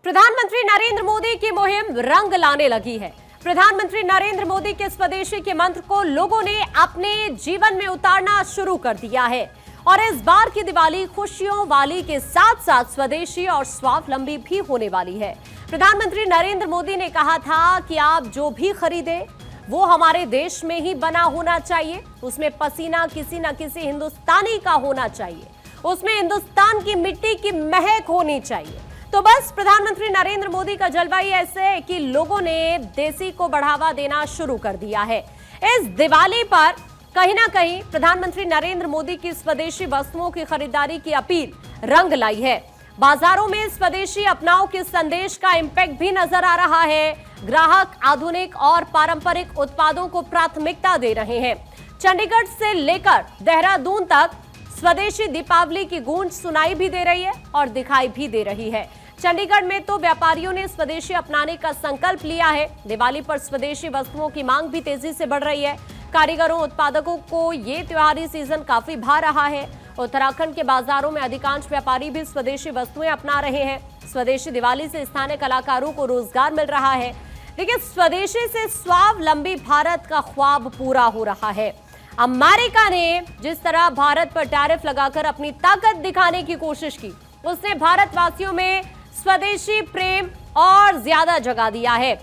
प्रधानमंत्री नरेंद्र मोदी की मुहिम रंग लाने लगी है। प्रधानमंत्री नरेंद्र मोदी के स्वदेशी के मंत्र को लोगों ने अपने जीवन में उतारना शुरू कर दिया है और इस बार की दिवाली खुशियों वाली के साथ साथ स्वदेशी और स्वावलंबी भी होने वाली है। प्रधानमंत्री नरेंद्र मोदी ने कहा था कि आप जो भी खरीदें वो हमारे देश में ही बना होना चाहिए, उसमें पसीना किसी न किसी हिंदुस्तानी का होना चाहिए, उसमें हिंदुस्तान की मिट्टी की महक होनी चाहिए। तो बस प्रधानमंत्री नरेंद्र मोदी का जलवा ही ऐसे है कि लोगों ने देसी को बढ़ावा देना शुरू कर दिया है। इस दिवाली पर कहीं ना कहीं प्रधानमंत्री नरेंद्र मोदी की स्वदेशी वस्तुओं की खरीदारी की अपील रंग लाई है। बाजारों में स्वदेशी अपनाओ के संदेश का इंपैक्ट भी नजर आ रहा है। ग्राहक आधुनिक और पारंपरिक उत्पादों को प्राथमिकता दे रहे हैं। चंडीगढ़ से लेकर देहरादून तक स्वदेशी दीपावली की गूंज सुनाई भी दे रही है और दिखाई भी दे रही है। चंडीगढ़ में तो व्यापारियों ने स्वदेशी अपनाने का संकल्प लिया है। दिवाली पर स्वदेशी वस्तुओं की मांग भी तेजी से बढ़ रही है। कारीगरों उत्पादकों को ये त्योहारी सीजन काफी भा रहा है। उत्तराखंड के बाजारों में अधिकांश व्यापारी भी स्वदेशी वस्तुएं अपना रहे हैं। स्वदेशी दिवाली से स्थानीय कलाकारों को रोजगार मिल रहा है। लेकिन स्वदेशी से स्वावलंबी भारत का ख्वाब पूरा हो रहा है। अमेरिका ने जिस तरह भारत पर टैरिफ लगाकर अपनी ताकत दिखाने की कोशिश की, उसने भारतवासियों में स्वदेशी प्रेम और ज्यादा जगा दिया है।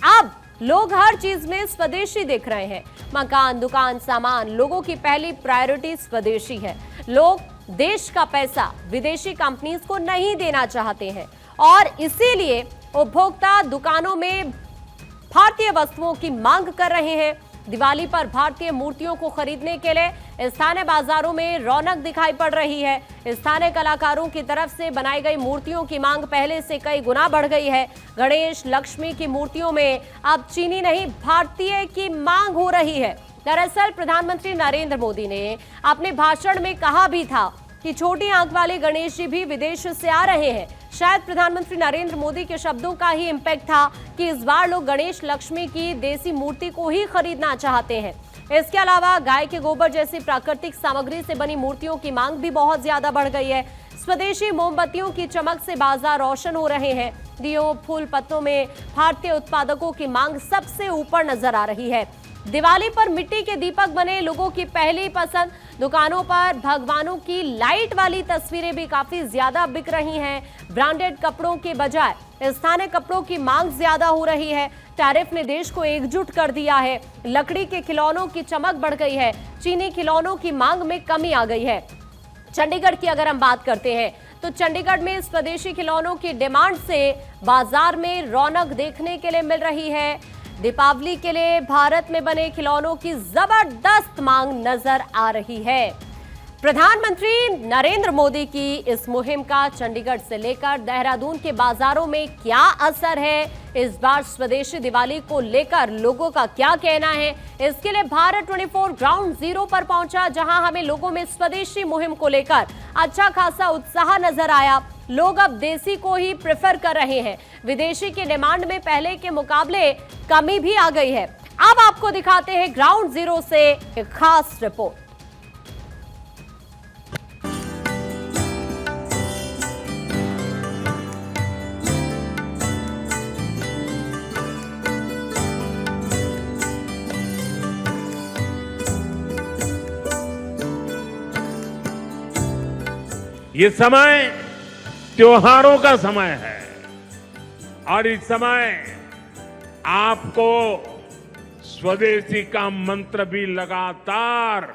अब लोग हर चीज में स्वदेशी देख रहे हैं। मकान, दुकान, सामान, लोगों की पहली प्रायोरिटी स्वदेशी है। लोग देश का पैसा विदेशी कंपनीज को नहीं देना चाहते हैं और इसीलिए उपभोक्ता दुकानों में भारतीय वस्तुओं की मांग कर रहे हैं। दिवाली पर भारतीय मूर्तियों को खरीदने के लिए स्थानीय बाजारों में रौनक दिखाई पड़ रही है। स्थानीय कलाकारों की तरफ से बनाई गई मूर्तियों की मांग पहले से कई गुना बढ़ गई है। गणेश, लक्ष्मी की मूर्तियों में अब चीनी नहीं भारतीय की मांग हो रही है। दरअसल प्रधानमंत्री नरेंद्र मोदी ने अपने भाषण में कहा भी था कि छोटी आंख वाले गणेश जी भी विदेश से आ रहे हैं। शायद प्रधानमंत्री नरेंद्र मोदी के शब्दों का ही इंपैक्ट था कि इस बार लोग गणेश लक्ष्मी की देसी मूर्ति को ही खरीदना चाहते हैं। इसके अलावा गाय के गोबर जैसी प्राकृतिक सामग्री से बनी मूर्तियों की मांग भी बहुत ज्यादा बढ़ गई है। स्वदेशी मोमबत्तियों की चमक से बाजार रोशन हो रहे हैं। दियों, फूल पत्तों में भारतीय उत्पादकों की मांग सबसे ऊपर नजर आ रही है। दिवाली पर मिट्टी के दीपक बने लोगों की पहली पसंद। दुकानों पर भगवानों की लाइट वाली तस्वीरें भी काफी ज्यादा बिक रही हैं। ब्रांडेड कपड़ों के बजाय स्थानीय कपड़ों की मांग ज्यादा हो रही है। टैरिफ ने देश को एकजुट कर दिया है। लकड़ी के खिलौनों की चमक बढ़ गई है। चीनी खिलौनों की मांग में कमी आ गई है। चंडीगढ़ की अगर हम बात करते हैं तो चंडीगढ़ में स्वदेशी खिलौनों की डिमांड से बाजार में रौनक देखने के लिए मिल रही है। दीपावली के लिए भारत में बने खिलौनों की जबरदस्त मांग नजर आ रही है। प्रधानमंत्री नरेंद्र मोदी की इस मुहिम का चंडीगढ़ से लेकर देहरादून के बाजारों में क्या असर है, इस बार स्वदेशी दिवाली को लेकर लोगों का क्या कहना है, इसके लिए भारत 24 ग्राउंड जीरो पर पहुंचा, जहां हमें लोगों में स्वदेशी मुहिम को लेकर अच्छा खासा उत्साह नजर आया। लोग अब देसी को ही प्रेफर कर रहे हैं। विदेशी की डिमांड में पहले के मुकाबले कमी भी आ गई है। अब आपको दिखाते हैं ग्राउंड जीरो से एक खास रिपोर्ट। ये समय त्योहारों का समय है और इस समय आपको स्वदेशी का मंत्र भी लगातार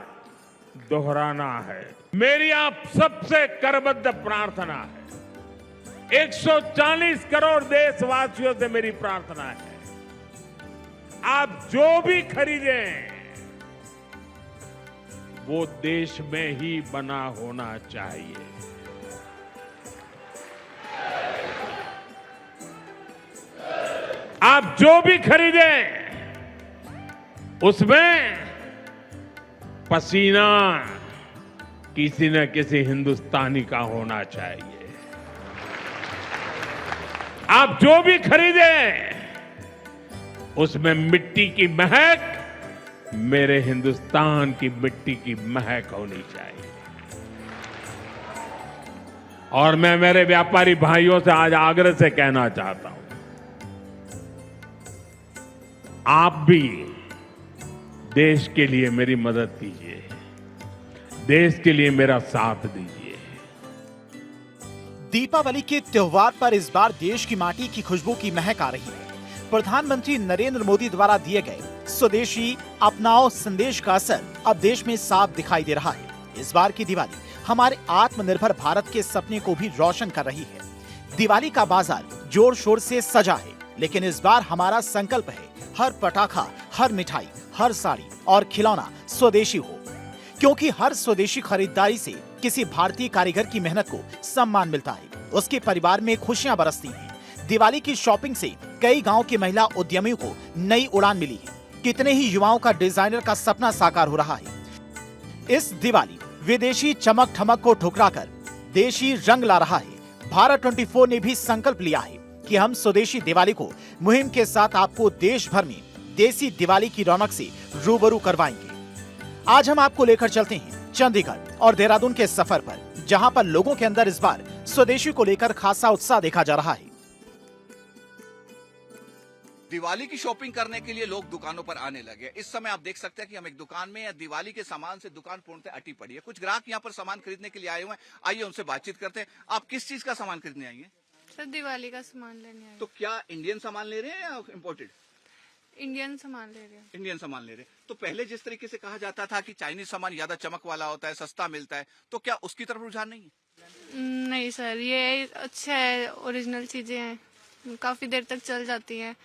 दोहराना है। मेरी आप सबसे करबद्ध प्रार्थना है, 140 करोड़ देशवासियों से मेरी प्रार्थना है, आप जो भी खरीदें वो देश में ही बना होना चाहिए। आप जो भी खरीदें उसमें पसीना किसी न किसी हिंदुस्तानी का होना चाहिए। आप जो भी खरीदें उसमें मिट्टी की महक मेरे हिंदुस्तान की मिट्टी की महक होनी चाहिए। और मैं मेरे व्यापारी भाइयों से आज आग्रह से कहना चाहता हूं, आप भी देश के लिए मेरी मदद कीजिए, देश के लिए मेरा साथ दीजिए। दीपावली के त्योहार पर इस बार देश की माटी की खुशबू की महक आ रही है। प्रधानमंत्री नरेंद्र मोदी द्वारा दिए गए स्वदेशी अपनाओ संदेश का असर अब देश में साफ दिखाई दे रहा है। इस बार की दिवाली हमारे आत्मनिर्भर भारत के सपने को भी रोशन कर रही है। दिवाली का बाजार जोर शोर से सजा है, लेकिन इस बार हमारा संकल्प है हर पटाखा, हर मिठाई, हर साड़ी और खिलौना स्वदेशी हो, क्योंकि हर स्वदेशी खरीदारी से किसी भारतीय कारीगर की मेहनत को सम्मान मिलता है, उसके परिवार में खुशियां बरसती हैं। दिवाली की शॉपिंग से कई गांव की महिला उद्यमियों को नई उड़ान मिली है। कितने ही युवाओं का डिजाइनर का सपना साकार हो रहा है। इस दिवाली विदेशी चमक ठमक को ठुकराकर देशी रंग ला रहा है। भारत 24 ने भी संकल्प लिया है कि हम स्वदेशी दिवाली को मुहिम के साथ आपको देश भर में देसी दिवाली की रौनक से रूबरू करवाएंगे। आज हम आपको लेकर चलते हैं चंडीगढ़ और देहरादून के सफर पर, जहां पर लोगों के अंदर इस बार स्वदेशी को लेकर खासा उत्साह देखा जा रहा है। दिवाली की शॉपिंग करने के लिए लोग दुकानों पर आने लगे। इस समय आप देख सकते हैं कि हम एक दुकान में या दिवाली के सामान से दुकान पूर्णतः अटी पड़ी है। कुछ ग्राहक यहाँ पर सामान खरीदने के लिए आए हुए हैं। आइए उनसे बातचीत करते हैं। आप किस चीज का सामान खरीदने आई हैं? सर दिवाली का सामान लेने आए। तो क्या इंडियन सामान ले रहे हैं या इम्पोर्टेड? इंडियन सामान ले रहे हैं। इंडियन सामान ले रहे हैं। तो पहले जिस तरीके से कहा जाता था कि चाइनीज सामान ज्यादा चमक वाला होता है, सस्ता मिलता है, तो क्या उसकी तरफ रुझान नहीं है? नहीं सर, ये अच्छा है, ओरिजिनल चीजें हैं, काफी देर तक चल जाती हैं।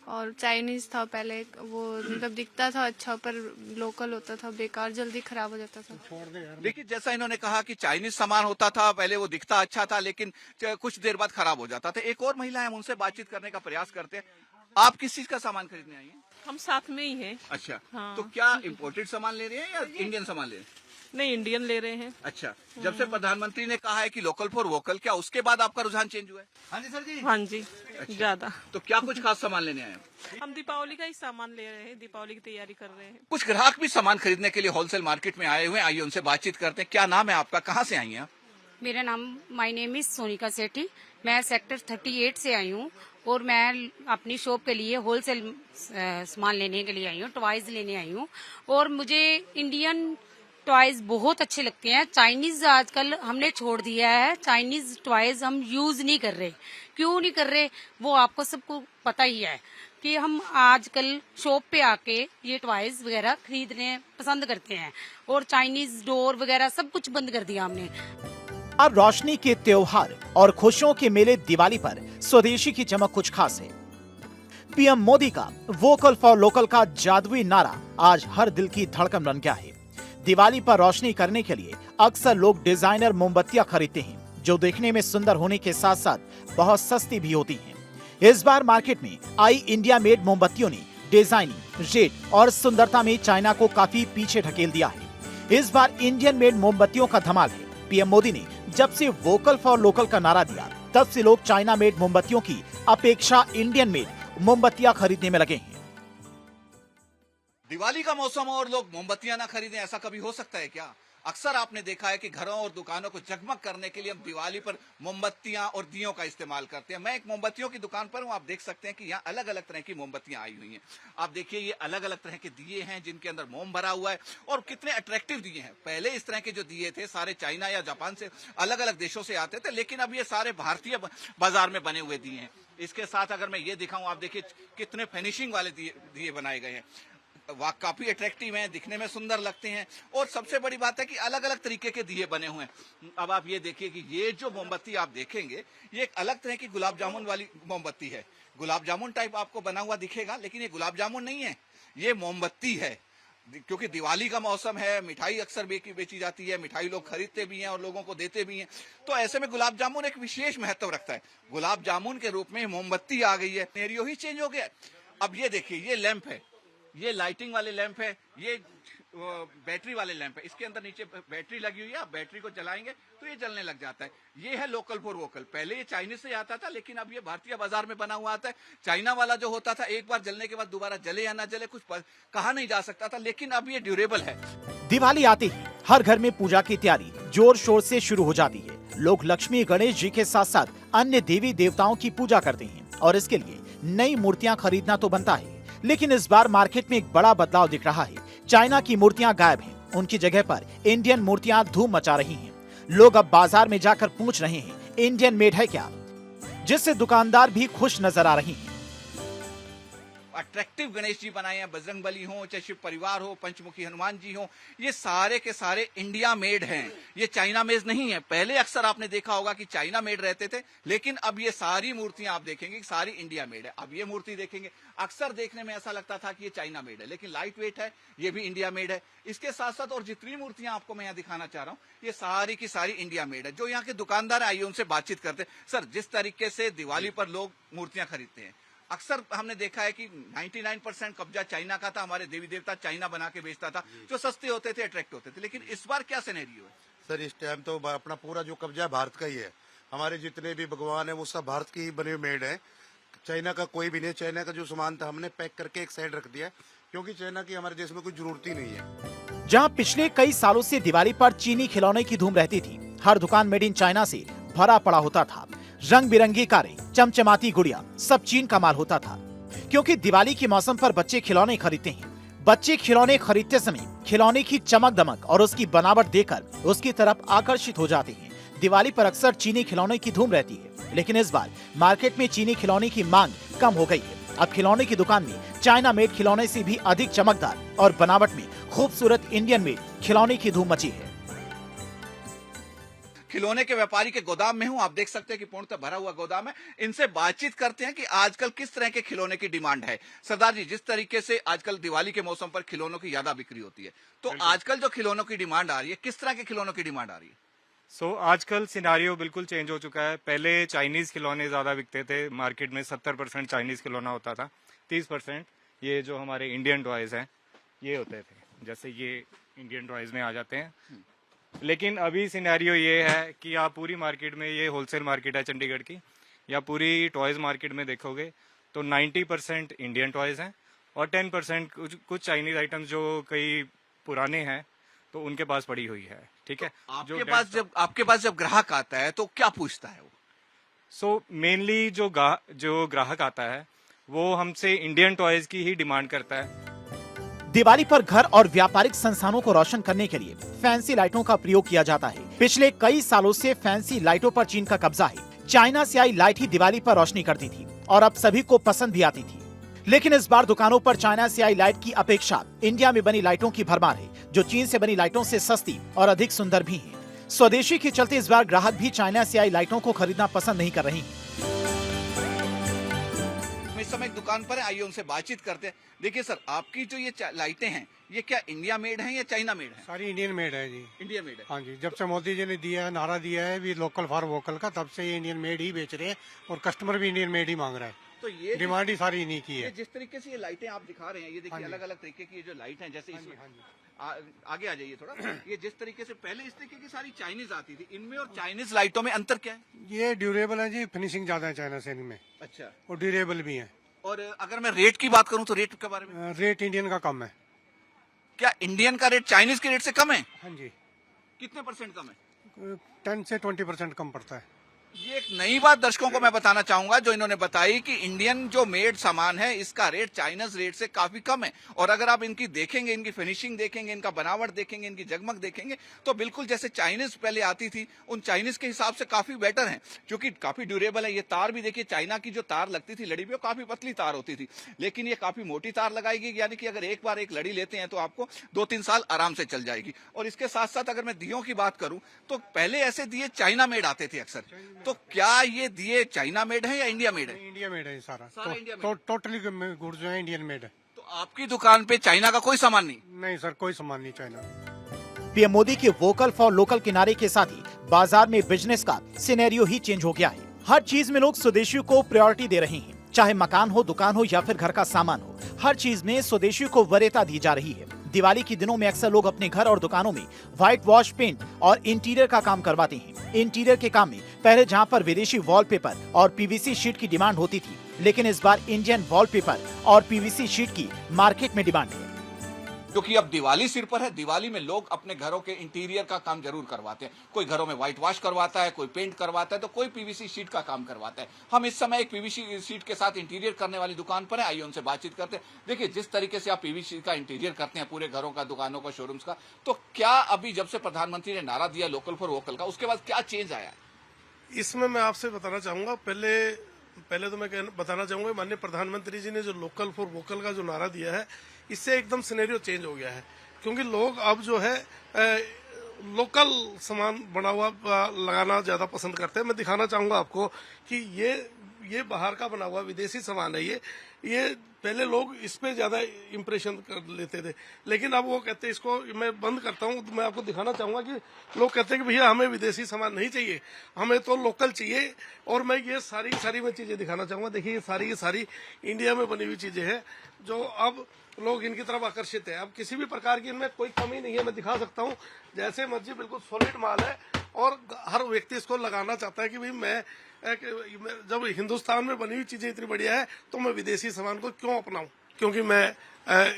और चाइनीज था पहले, वो मतलब दिखता था अच्छा पर लोकल होता था, बेकार, जल्दी खराब हो जाता था। देखिए, जैसा इन्होंने कहा कि चाइनीज सामान होता था पहले, वो दिखता अच्छा था लेकिन कुछ देर बाद खराब हो जाता था। एक और महिला है, हम उनसे बातचीत करने का प्रयास करते हैं। आप किस चीज का सामान खरीदने आई हैं? हम साथ में ही हैं। अच्छा, हाँ। तो क्या इम्पोर्टेड सामान ले रहे हैं या इंडियन सामान ले रहे हैं? नहीं, इंडियन ले रहे हैं। अच्छा, जब से प्रधानमंत्री ने कहा है कि लोकल फॉर वोकल, क्या उसके बाद आपका रुझान चेंज हुआ है? हाँ जी सर जी। हाँ जी, अच्छा। ज्यादा। तो क्या कुछ खास सामान लेने आए हैं? हम दीपावली का ही सामान ले रहे हैं, दीपावली की तैयारी कर रहे हैं। कुछ ग्राहक भी सामान खरीदने के लिए होलसेल मार्केट में आए हुए हैं। आइए उनसे बातचीत करते हैं। क्या नाम है आपका, कहाँ से आई हैं आप? मेरा नाम, माय नेम इज सोनिका सेठी। मैं सेक्टर 38 से आई हूँ और मैं अपनी शॉप के लिए होलसेल सामान लेने के लिए आई हूँ, टॉयज लेने आई हूँ। और मुझे इंडियन टॉयज बहुत अच्छे लगते हैं। चाइनीज आजकल हमने छोड़ दिया है, चाइनीज टॉयज हम यूज नहीं कर रहे। क्यों नहीं कर रहे, वो आपको सबको पता ही है कि हम आजकल शॉप पे आके ये टॉयज वगैरह खरीदने पसंद करते हैं, और चाइनीज डोर वगैरह सब कुछ बंद कर दिया हमने। और रोशनी के त्योहार और खुशियों के मेले दिवाली पर स्वदेशी की चमक कुछ खास है। पीएम मोदी का वोकल फॉर लोकल का जादुई नारा आज हर दिल की धड़कन बन गया है। दिवाली पर रोशनी करने के लिए अक्सर लोग डिजाइनर मोमबत्तियां खरीदते हैं, जो देखने में सुंदर होने के साथ साथ बहुत सस्ती भी होती हैं। इस बार मार्केट में आई इंडिया मेड मोमबत्तियों ने डिजाइनिंग, रेट और सुंदरता में चाइना को काफी पीछे ढकेल दिया है। इस बार इंडियन मेड मोमबत्तियों का धमाल है। पीएम मोदी ने जब से वोकल फॉर लोकल का नारा दिया, तब से लोग चाइना मेड मोमबत्तियों की अपेक्षा इंडियन मेड मोमबत्तियां खरीदने में लगे हैं। दिवाली का मौसम और लोग मोमबत्तियां ना खरीदें, ऐसा कभी हो सकता है क्या? अक्सर आपने देखा है कि घरों और दुकानों को जगमग करने के लिए हम दिवाली पर मोमबत्तियां और दियों का इस्तेमाल करते हैं। मैं एक मोमबत्तियों की दुकान पर हूं। आप देख सकते हैं कि यहाँ अलग अलग तरह की मोमबत्तियां आई हुई हैं। आप देखिए, ये अलग अलग तरह के दिए हैं जिनके अंदर मोम भरा हुआ है, और कितने अट्रैक्टिव दिए हैं। पहले इस तरह के जो दिए थे सारे चाइना या जापान से, अलग अलग देशों से आते थे, लेकिन अब ये सारे भारतीय बाजार में बने हुए दिए हैं। इसके साथ अगर मैं ये दिखाऊं, आप देखिए कितने फिनिशिंग वाले दिए बनाए गए हैं। वह काफी अट्रैक्टिव हैं, दिखने में सुंदर लगते हैं, और सबसे बड़ी बात है कि अलग अलग तरीके के दिए बने हुए हैं। अब आप ये देखिए कि ये जो मोमबत्ती आप देखेंगे, ये एक अलग तरह की गुलाब जामुन वाली मोमबत्ती है। गुलाब जामुन टाइप आपको बना हुआ दिखेगा, लेकिन ये गुलाब जामुन नहीं है, ये मोमबत्ती है। क्योंकि दिवाली का मौसम है, मिठाई अक्सर बेची जाती है, मिठाई लोग खरीदते भी हैं और लोगों को देते भी हैं। तो ऐसे में गुलाब जामुन एक विशेष महत्व रखता है। गुलाब जामुन के रूप में मोमबत्ती आ गई है, सिनेरियो ही चेंज हो गया। अब ये देखिए, ये लैंप है, ये लाइटिंग वाले लैंप है, ये बैटरी वाले लैंप है। इसके अंदर नीचे बैटरी लगी हुई है, आप बैटरी को जलाएंगे तो ये जलने लग जाता है। ये है लोकल फॉर वोकल। पहले ये चाइनीज से आता था, लेकिन अब ये भारतीय बाजार में बना हुआ आता है। चाइना वाला जो होता था, एक बार जलने के बाद दोबारा जले या ना जले कुछ कहा नहीं जा सकता था, लेकिन अब ये ड्यूरेबल है। दिवाली आते ही हर घर में पूजा की तैयारी जोर शोर से शुरू हो जाती है। लोग लक्ष्मी गणेश जी के साथ साथ अन्य देवी देवताओं की पूजा करते हैं और इसके लिए नई मूर्तियां खरीदना तो बनता है। लेकिन इस बार मार्केट में एक बड़ा बदलाव दिख रहा है। चाइना की मूर्तियां गायब हैं, उनकी जगह पर इंडियन मूर्तियां धूम मचा रही हैं। लोग अब बाजार में जाकर पूछ रहे हैं, इंडियन मेड है क्या, जिससे दुकानदार भी खुश नजर आ रही हैं। अट्रैक्टिव गणेश जी बनाए हैं, बजरंगबली हो, चाहे शिव परिवार हो, पंचमुखी हनुमान जी हो, ये सारे के सारे इंडिया मेड हैं। ये चाइना मेड नहीं है। पहले अक्सर आपने देखा होगा कि चाइना मेड रहते थे, लेकिन अब ये सारी मूर्तियां आप देखेंगे कि सारी इंडिया मेड है। अब ये मूर्ति देखेंगे, अक्सर देखने में ऐसा लगता था कि ये चाइना मेड है, लेकिन लाइट वेट है, ये भी इंडिया मेड है। इसके साथ साथ और जितनी मूर्तियां आपको मैं यहाँ दिखाना चाह रहा हूँ, ये सारी की सारी इंडिया मेड है। जो यहाँ के दुकानदार आइए उनसे बातचीत करते हैं। सर, जिस तरीके से दिवाली पर लोग मूर्तियां खरीदते हैं, अक्सर हमने देखा है कि 99% कब्जा चाइना का था। हमारे देवी देवता चाइना बना के बेचता था, जो सस्ते होते थे, अट्रैक्ट होते थे। लेकिन इस बार क्या सिनेरियो है? सर, इस टाइम तो अपना पूरा जो कब्जा है भारत का ही है। हमारे जितने भी भगवान है वो सब भारत की ही बने हुए मेड है। चाइना का कोई भी नहीं। चाइना का जो सामान था हमने पैक करके एक साइड रख दिया, क्योंकि चाइना की हमारे देश में कोई जरूरत ही नहीं है। जहां पिछले कई सालों से दिवाली पर चीनी खिलौने की धूम रहती थी, हर दुकान मेड इन चाइना से भरा पड़ा होता था। रंग बिरंगी कारें, चमचमाती गुड़िया, सब चीन का माल होता था। क्योंकि दिवाली के मौसम पर बच्चे खिलौने खरीदते हैं। बच्चे खिलौने खरीदते समय खिलौने की चमक दमक और उसकी बनावट देखकर उसकी तरफ आकर्षित हो जाते हैं। दिवाली पर अक्सर चीनी खिलौने की धूम रहती है, लेकिन इस बार मार्केट में चीनी खिलौने की मांग कम हो गई है। अब खिलौने की दुकान में चाइना मेड खिलौने से भी अधिक चमकदार और बनावट में खूबसूरत इंडियन मेड खिलौने की धूम मची है। खिलौने के व्यापारी के गोदाम में हूं। आप देख सकते हैं कि पूर्णतः भरा हुआ गोदाम है। इनसे बातचीत करते हैं कि आजकल किस तरह के खिलौने की डिमांड है। सरदार जी, जिस तरीके से आजकल दिवाली के मौसम पर खिलौनों की ज्यादा बिक्री होती है, तो आजकल जो खिलौनों की डिमांड आ रही है, किस तरह के खिलौनों की डिमांड आ रही है? आजकल सिनारियो बिल्कुल चेंज हो चुका है। पहले चाइनीज खिलौने ज्यादा बिकते थे। मार्केट में 70% चाइनीज खिलौना होता था, 30% ये जो हमारे इंडियन टॉयज हैं ये होते थे। जैसे ये इंडियन टॉयज में आ जाते हैं। लेकिन अभी सिनेरियो ये है कि आप पूरी मार्केट में, ये होलसेल मार्केट है चंडीगढ़ की, या पूरी टॉयज मार्केट में देखोगे तो 90% इंडियन टॉयज हैं और 10% कुछ चाइनीज आइटम्स जो कई पुराने हैं तो उनके पास पड़ी हुई है। ठीक है, तो आपके पास जब ग्राहक आता है तो क्या पूछता है वो? मेनली जो ग्राहक आता है वो हमसे इंडियन टॉयज की ही डिमांड करता है। दिवाली पर घर और व्यापारिक संस्थानों को रोशन करने के लिए फैंसी लाइटों का प्रयोग किया जाता है। पिछले कई सालों से फैंसी लाइटों पर चीन का कब्जा है। चाइना से आई लाइट ही दिवाली पर रोशनी करती थी और अब सभी को पसंद भी आती थी। लेकिन इस बार दुकानों पर चाइना से आई लाइट की अपेक्षा इंडिया में बनी लाइटों की भरमार है, जो चीन से बनी लाइटों से सस्ती और अधिक सुंदर भी है। स्वदेशी के चलते इस बार ग्राहक भी चाइना से आई लाइटों को खरीदना पसंद नहीं कर रहे हैं। इस समय एक दुकान पर है, आइए उनसे बातचीत करते हैं। देखिए सर, आपकी जो ये लाइटें हैं, ये क्या इंडिया मेड हैं या चाइना मेड हैं? सारी इंडियन मेड है जी। इंडिया मेड है? हाँ जी, जब से मोदी जी ने दिया है, नारा दिया है भी लोकल फॉर वोकल का, तब से ये इंडियन मेड ही बेच रहे हैं और कस्टमर भी इंडियन मेड ही मांग रहा है। तो ये डिमांड ही सारी इन्हीं की है। जिस तरीके से ये लाइटें आप दिखा रहे हैं, ये देखिए अलग अलग तरीके की ये जो लाइट है, जैसे आगे आ जाइए थोड़ा। ये जिस तरीके से पहले इस तरीके की सारी चाइनीज आती थी, इनमें और चाइनीज लाइटों में अंतर क्या है? ये ड्यूरेबल है जी, फिनिशिंग ज्यादा है चाइना से इनमें। अच्छा। और ड्यूरेबल भी है। और अगर मैं रेट की बात करूं तो रेट के बारे में? रेट इंडियन का कम है। क्या इंडियन का रेट चाइनीज के रेट से कम है? हाँ जी। कितने % कम है? 10 से 20% कम पड़ता है। ये एक नई बात दर्शकों को मैं बताना चाहूंगा, जो इन्होंने बताई कि इंडियन जो मेड सामान है, इसका रेट चाइनीज रेट से काफी कम है। और अगर आप इनकी देखेंगे, इनकी फिनिशिंग देखेंगे, इनका बनावट देखेंगे, इनकी जगमग देखेंगे, तो बिल्कुल जैसे चाइनीज पहले आती थी उन चाइनीज के हिसाब से काफी बेटर है, क्योंकि काफी ड्यूरेबल है। ये तार भी देखिए, चाइना की जो तार लगती थी लड़ी पे, वो काफी पतली तार होती थी, लेकिन ये काफी मोटी तार लगाई गई, यानी कि अगर एक बार एक लड़ी लेते हैं तो आपको 2-3 साल आराम से चल जाएगी। और इसके साथ साथ अगर मैं दियों की बात करूं तो पहले ऐसे दिए चाइना मेड आते थे अक्सर, तो क्या ये दिए चाइना मेड है या इंडिया मेड है? इंडिया मेड है सारा इंडिया मेड। टोटली गुड्स जो है इंडियन मेड है। तो आपकी दुकान पे चाइना का कोई सामान नहीं? नहीं सर, कोई सामान नहीं चाइना। पीएम मोदी के वोकल फॉर लोकल के नारे के साथ ही बाजार में बिजनेस का सिनेरियो ही चेंज हो गया है। हर चीज में लोग स्वदेशी को प्रायोरिटी दे रहे हैं, चाहे मकान हो, दुकान हो या फिर घर का सामान हो, हर चीज में स्वदेशी को वरीयता दी जा रही है। दिवाली के दिनों में अक्सर लोग अपने घर और दुकानों में व्हाइट वॉश पेंट और इंटीरियर का काम करवाते हैं। इंटीरियर के काम में पहले जहां पर विदेशी वॉलपेपर और पीवीसी शीट की डिमांड होती थी, लेकिन इस बार इंडियन वॉलपेपर और पीवीसी शीट की मार्केट में डिमांड है। क्योंकि अब दिवाली सिर पर है। दिवाली में लोग अपने घरों के इंटीरियर का काम जरूर करवाते हैं। कोई घरों में व्हाइट वॉश करवाता है, कोई पेंट करवाता है, तो कोई पीवीसी शीट का काम करवाता है। हम इस समय एक पीवीसी शीट के साथ इंटीरियर करने वाली दुकान पर है, आइए उनसे बातचीत करते हैं। देखिए, जिस तरीके से आप पीवीसी का इंटीरियर करते हैं पूरे घरों का, दुकानों का, शोरूम्स का, तो क्या अभी जब से प्रधानमंत्री ने नारा दिया लोकल फॉर वोकल का, उसके बाद क्या चेंज आया? इसमें मैं आपसे बताना चाहूंगा, पहले तो मैं बताना चाहूंगा, माननीय प्रधानमंत्री जी ने जो लोकल फॉर वोकल का जो नारा दिया है, इससे एकदम सिनेरियो चेंज हो गया है। क्योंकि लोग अब जो है लोकल सामान बना हुआ लगाना ज्यादा पसंद करते हैं। मैं दिखाना चाहूंगा आपको कि ये बाहर का बना हुआ विदेशी सामान है। ये पहले लोग इस पे ज्यादा इम्प्रेशन कर लेते थे, लेकिन अब वो कहते हैं, इसको मैं बंद करता हूँ। तो मैं आपको दिखाना चाहूंगा कि लोग कहते हैं कि भैया हमें विदेशी सामान नहीं चाहिए, हमें तो लोकल चाहिए। और मैं ये सारी मैं चीजें दिखाना चाहूंगा। देखिए, ये सारी इंडिया में बनी हुई चीजें हैं जो अब लोग इनकी तरफ आकर्षित है। अब किसी भी प्रकार की इनमें कोई कमी नहीं है, मैं दिखा सकता हूँ। जैसे मर्जी बिल्कुल सॉलिड माल है और हर व्यक्ति इसको लगाना चाहता है कि भाई मैं जब हिंदुस्तान में बनी हुई चीजें इतनी बढ़िया है तो मैं विदेशी सामान को क्यों अपनाऊं। क्योंकि मैं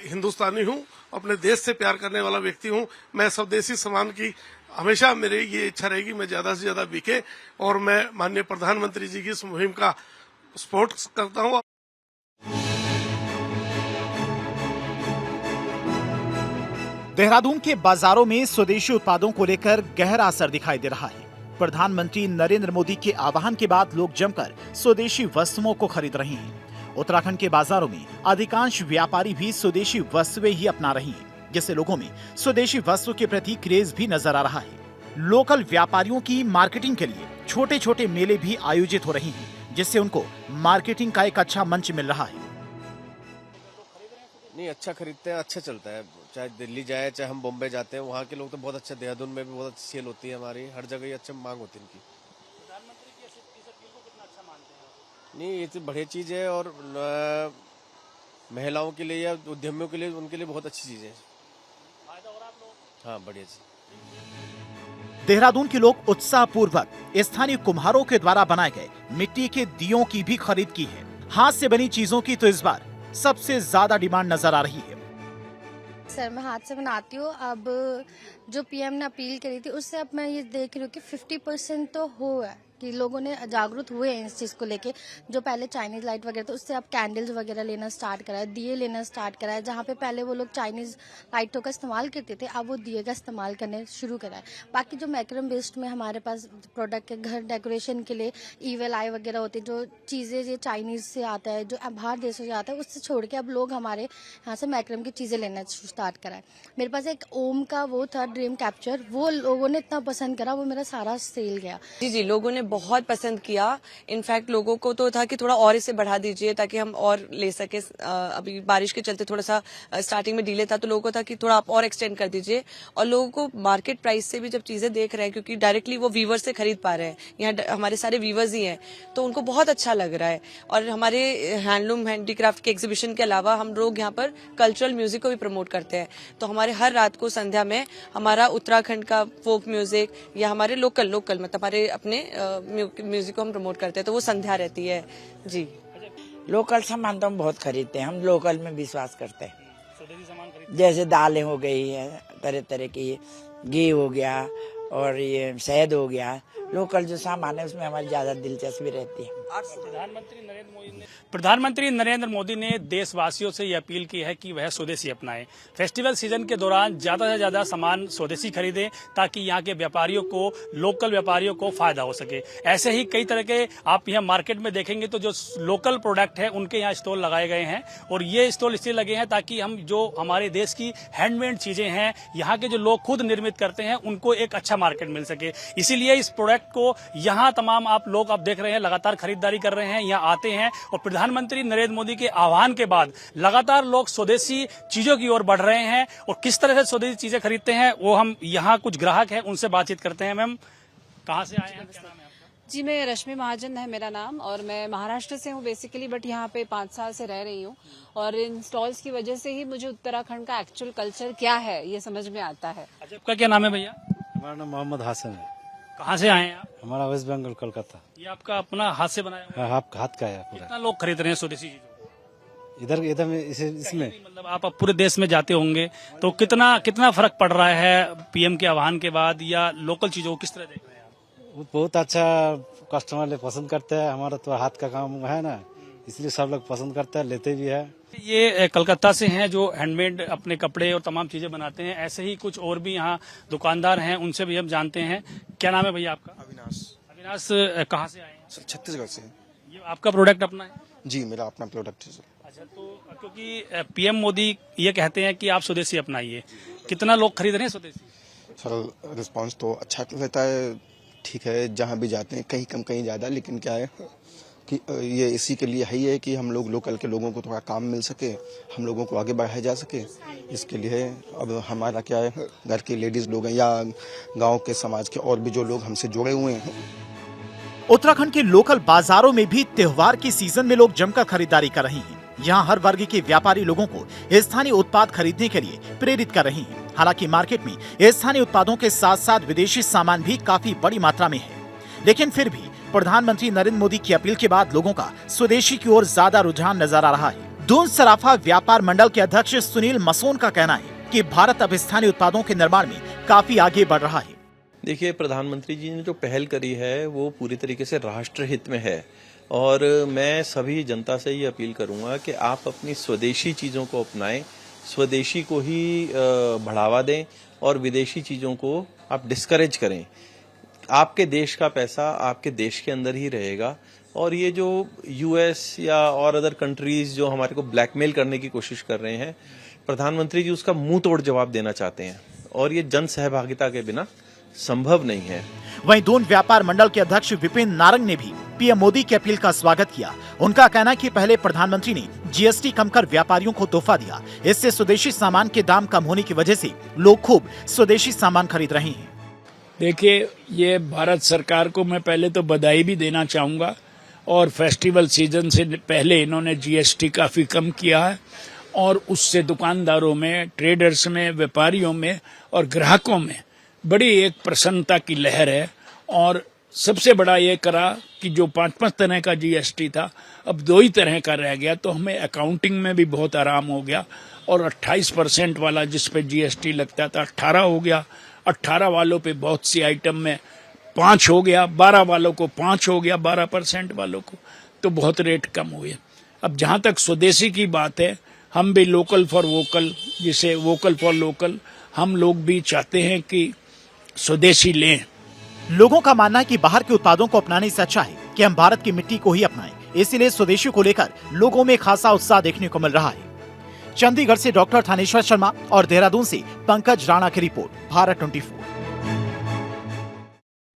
हिंदुस्तानी हूं, अपने देश से प्यार करने वाला व्यक्ति हूं। मैं स्वदेशी सामान की हमेशा मेरी ये इच्छा रहेगी मैं ज्यादा से ज्यादा बिके, और मैं माननीय प्रधानमंत्री जी की इस मुहिम का सपोर्ट करता हूं। देहरादून के बाजारों में स्वदेशी उत्पादों को लेकर गहरा असर दिखाई दे रहा है। प्रधानमंत्री नरेंद्र मोदी के आह्वान के बाद लोग जमकर स्वदेशी वस्तुओं को खरीद रहे हैं। उत्तराखंड के बाजारों में अधिकांश व्यापारी भी स्वदेशी वस्तुएं ही अपना रहे हैं, जिससे लोगों में स्वदेशी वस्तु के प्रति क्रेज भी नजर आ रहा है। लोकल व्यापारियों की मार्केटिंग के लिए छोटे छोटे मेले भी आयोजित हो रहे हैं, जिससे उनको मार्केटिंग का एक अच्छा मंच मिल रहा है। नहीं, अच्छा खरीदते हैं, अच्छा चलता है। चाहे दिल्ली जाए, चाहे हम बॉम्बे जाते हैं, वहाँ के लोग तो बहुत अच्छा, देहरादून में भी बहुत अच्छी सेल होती है हमारी, हर जगह ही अच्छा मांग होती है इनकी। प्रधानमंत्री की इस अपील को कितना अच्छा मानते हैं? नहीं, ये तो बढ़िया चीज़ है और महिलाओं के लिए या उद्यमियों के लिए, उनके लिए बहुत अच्छी चीज़ है। फायदा हो रहा है आप लोग? हाँ, बढ़िया चीज़। देहरादून के लोग उत्साहपूर्वक स्थानीय कुम्हारों के द्वारा बनाए गए मिट्टी के दियों की भी खरीद की है। हाथ से बनी चीजों की तो इस बार सबसे ज्यादा डिमांड नजर आ रही है। सर, मैं हाथ से बनाती हूँ। अब जो पीएम ने अपील करी थी उससे अब मैं ये देख रही हूँ कि 50% तो हुआ है कि लोगों ने जागरूक हुए हैं इस चीज़ को लेके। जो पहले चाइनीज लाइट वगैरह था उससे अब कैंडल्स वगैरह लेना स्टार्ट करा है, दिए लेना स्टार्ट करा है। जहाँ पे पहले वो लोग चाइनीज लाइटों का इस्तेमाल करते थे, अब वो दिए का इस्तेमाल करने शुरू करा है। बाकी जो मैक्रम बेस्ड में हमारे पास प्रोडक्ट है, घर डेकोरेशन के लिए ईवल आई वगैरह होती है, जो चीज़ें ये चाइनीज से आता है, जो बाहर देशों से आता है, उससे छोड़ के अब लोग हमारे यहाँ से मैक्रम की चीज़ें लेना स्टार्ट करा है। मेरे पास एक ओम का वो था ड्रीम कैप्चर, वो लोगों ने इतना पसंद करा, वो मेरा सारा सेल गया। जी, लोगों ने बहुत पसंद किया। इनफैक्ट लोगों को तो था कि थोड़ा और इसे बढ़ा दीजिए ताकि हम और ले सके। अभी बारिश के चलते थोड़ा सा स्टार्टिंग में डिले था, तो लोगों को था कि थोड़ा आप और एक्सटेंड कर दीजिए। और लोगों को मार्केट प्राइस से भी जब चीजें देख रहे हैं, क्योंकि डायरेक्टली वो वीवर से खरीद पा रहे हैं, यहाँ हमारे सारे वीवर्स ही हैं, तो उनको बहुत अच्छा लग रहा है। और हमारे हैंडलूम हैंडीक्राफ्ट के एग्जीबिशन के अलावा हम लोग यहाँ पर कल्चरल म्यूजिक को भी प्रमोट करते हैं। तो हमारे हर रात को संध्या में हमारा उत्तराखंड का फोक म्यूजिक या हमारे लोकल मतलब हमारे अपने म्यूजिक को हम प्रमोट करते हैं, तो वो संध्या रहती है। जी, लोकल सामान तो हम बहुत खरीदते हैं, हम लोकल में विश्वास करते हैं। जैसे दालें हो गई है, तरह तरह की घी हो गया और ये शहद हो गया, लोकल जो सामान है उसमें हमारी ज्यादा दिलचस्पी रहती है। प्रधानमंत्री नरेंद्र मोदी ने देशवासियों से ये अपील की है कि वह स्वदेशी अपनाएं। फेस्टिवल सीजन के दौरान ज्यादा से ज्यादा सामान स्वदेशी खरीदें ताकि यहाँ के व्यापारियों को, लोकल व्यापारियों को फायदा हो सके। ऐसे ही कई तरह के आप यहाँ मार्केट में देखेंगे तो जो लोकल प्रोडक्ट है उनके यहाँ स्टॉल लगाए गए हैं, और ये स्टॉल इसलिए लगे हैं ताकि हम जो हमारे देश की हैंडमेड चीजें हैं, यहाँ के जो लोग खुद निर्मित करते हैं, उनको एक अच्छा मार्केट मिल सके। इसीलिए इस प्रोडक्ट को यहाँ तमाम आप देख रहे हैं लगातार खरीदारी कर रहे हैं, यहाँ आते हैं। और प्रधानमंत्री नरेंद्र मोदी के आह्वान के बाद लगातार लोग स्वदेशी चीजों की ओर बढ़ रहे हैं। और किस तरह से स्वदेशी चीजें खरीदते हैं वो हम यहाँ कुछ ग्राहक हैं उनसे बातचीत करते हैं। मैम, कहाँ से आए हैं, क्या नाम है आपका? जी, मैं रश्मि महाजन है मेरा नाम, और मैं महाराष्ट्र से हूँ बेसिकली, बट यहाँ पे 5 साल से रह रही हूँ। और इन स्टॉल्स की वजह से ही मुझे उत्तराखंड का एक्चुअल कल्चर क्या है ये समझ में आता है। आपका क्या नाम है भैया? हमारा नाम मोहम्मद हासन है। कहाँ से आए हैं आप? हमारा वेस्ट बंगाल, कोलकाता। ये आपका अपना हाथ से बनाया हुआ? हाथ का है पूरा। कितना लोग खरीद रहे हैं स्वदेशी चीजों? इधर इधर में इसमें मतलब आप अब पूरे देश में जाते होंगे तो कितना फर्क पड़ रहा है पीएम के आह्वान के बाद, या लोकल चीजों को किस तरह देख रहे हैं आप? वो बहुत अच्छा कस्टमर ले पसंद करते हैं। हमारा तो हाथ का काम है ना, इसलिए सब लोग पसंद करते हैं, लेते भी है। ये कलकत्ता से हैं जो हैंडमेड अपने कपड़े और तमाम चीजें बनाते हैं। ऐसे ही कुछ और भी यहाँ दुकानदार हैं, उनसे भी हम जानते हैं। क्या नाम है भैया आपका? अविनाश, कहाँ से आए हैं? छत्तीसगढ़ से। ये आपका प्रोडक्ट अपना है? जी, मेरा अपना प्रोडक्ट है सर। अच्छा, तो क्योंकि पीएम मोदी ये कहते हैं कि आप स्वदेशी अपनाइए, कितना लोग खरीद रहे हैं स्वदेशी? सर रिस्पांस तो अच्छा रहता है, ठीक है। जहाँ भी जाते हैं कहीं कम कहीं ज्यादा, लेकिन क्या है कि ये इसी के लिए है कि हम लोग लोकल के लोगों को थोड़ा काम मिल सके, हम लोगों को आगे बढ़ाया जा सके। इसके लिए अब हमारा क्या है, घर के लेडीज लोग हैं या गांव के समाज के और भी जो लोग हमसे जुड़े हुए हैं। उत्तराखंड के लोकल बाजारों में भी त्योहार के सीजन में लोग जमकर खरीदारी कर रहे हैं। यहाँ हर वर्ग के व्यापारी लोगों को स्थानीय उत्पाद खरीदने के लिए प्रेरित कर रहे हैं। हालांकि मार्केट में स्थानीय उत्पादों के साथ साथ विदेशी सामान भी काफी बड़ी मात्रा में है, लेकिन फिर भी प्रधानमंत्री नरेंद्र मोदी की अपील के बाद लोगों का स्वदेशी की ओर ज्यादा रुझान नजर आ रहा है। दून सराफा व्यापार मंडल के अध्यक्ष सुनील मसोन का कहना है कि भारत अब स्थानीय उत्पादों के निर्माण में काफी आगे बढ़ रहा है। देखिए, प्रधानमंत्री जी ने जो पहल करी है वो पूरी तरीके से राष्ट्र हित में है, और मैं सभी जनता से ये अपील करूंगा कि आप अपनी स्वदेशी चीजों को अपनाएं, स्वदेशी को ही बढ़ावा दें और विदेशी चीजों को आप डिस्करेज करें। आपके देश का पैसा आपके देश के अंदर ही रहेगा, और ये जो यूएस या और अदर कंट्रीज जो हमारे को ब्लैकमेल करने की कोशिश कर रहे हैं, प्रधानमंत्री जी उसका मुंह तोड़ जवाब देना चाहते हैं, और ये जन सहभागिता के बिना संभव नहीं है। वहीं दून व्यापार मंडल के अध्यक्ष विपिन नारंग ने भी पीएम मोदी की अपील का स्वागत किया। उनका कहना है कि पहले प्रधानमंत्री ने जीएसटी कम कर व्यापारियों को तोहफा दिया, इससे स्वदेशी सामान के दाम कम होने की वजह से लोग खूब स्वदेशी सामान खरीद रहे हैं। देखिए, ये भारत सरकार को मैं पहले तो बधाई भी देना चाहूंगा, और फेस्टिवल सीजन से पहले इन्होंने जीएसटी काफी कम किया है, और उससे दुकानदारों में, ट्रेडर्स में, व्यापारियों में और ग्राहकों में बड़ी एक प्रसन्नता की लहर है। और सबसे बड़ा ये करा कि जो 5-5 तरह का जीएसटी था अब 2 ही तरह का रह गया, तो हमें अकाउंटिंग में भी बहुत आराम हो गया। और 28% वाला जिस पे जीएसटी लगता था 18 हो गया, 18 वालों पे बहुत सी आइटम में 5 हो गया, 12 वालों को 5 हो गया, 12% वालों को तो बहुत रेट कम हुए। अब जहां तक स्वदेशी की बात है, हम भी लोकल फॉर वोकल, जिसे वोकल फॉर लोकल, हम लोग भी चाहते हैं कि स्वदेशी लें। लोगों का मानना है कि बाहर के उत्पादों को अपनाने से अच्छा है कि हम भारत की मिट्टी को ही अपनाएं। इसीलिए स्वदेशी को लेकर लोगों में खासा उत्साह देखने को मिल रहा है। चंडीगढ़ से डॉक्टर थानेश्वर शर्मा और देहरादून से पंकज राणा की रिपोर्ट, भारत 24।